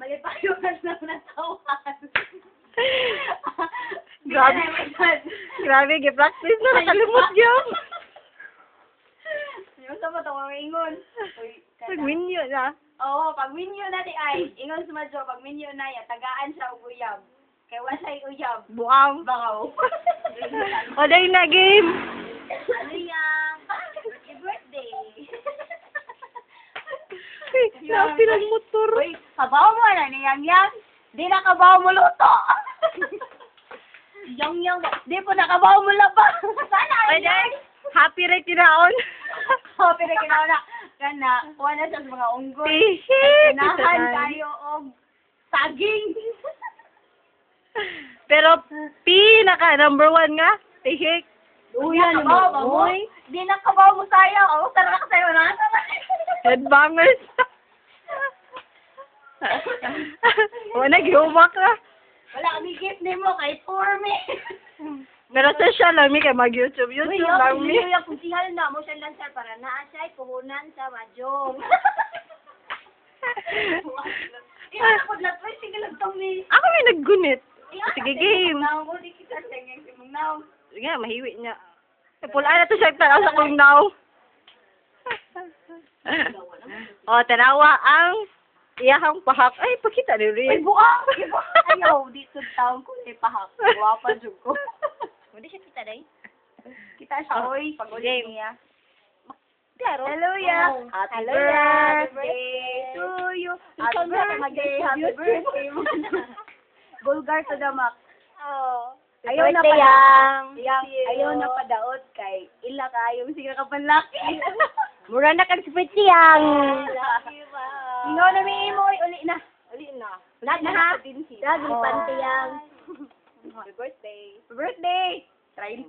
Palipayuhan lang natawan. Grabe. Grabe, gi-practice na nakalimot yun. Yung sa mo itong ingon. Pag-minyo na. Oo, pag minyo na di ay, ingon sa madyo, pag minyo na yan, tagaan siya og uyab. Kaya wasay uyab. Buang. Bangaw. O, dahil na game. Ano yan? Happy birthday. Napi ng motor. Uy, kabaw mo na ni Yang Yang. Di na kabaw mo luto. Yang Yang, di po nakabaw mo laba. Sana Ay, dahil. Happy rin tinaon. Happy na kinauna. Kana, kuha na siya sa mga unggoy. Tihik. Nahan tayo og saging. Pero, pinaka number 1 nga. Tihik. Uy, kabaw ba mo? Di na kabaw mo sayo. Ako, tara ka sayo na. Headbangers. Wala, gihumak na. Wala kami gift ni mo kay poor me. Pero sa siya lang, may kay mag-YouTube. Uy, YouTube lang, mi. yung kunsihal na mo siya lang sir para naa siya puhunan sa majong. Kaya ako na to, sige lang tong ni. Ako may naggunit. Sige, game. Now, di kita singing si mong now. Sige, mahiwi niya. Pulaan na to siya tala sa kong now. O, tanawa ang iyahang pahak. Ay, pakita ni Ay, Rin. buka! Ayaw, di sa taong ko ni pahak. Guwapa dyan ko. Hindi siya kita day. Kita siya, oy, pag ulit Game. niya. Claro. Hello, ya. Happy Hello, ya. Happy birthday birthday to you. Happy Ikaw na birthday. mag-say happy birthday mo na. Bulgar to the max. Oh. Ayaw na Birthday, pa Yang. ayaw na padaot kay ila kayong sige ka panlaki. Mura na kang sipit siyang. Ingaw na may imo, uli na. Uli na. Lahat na ha. Dagri Oh. pantiyang. Happy birthday. Birthday. 30.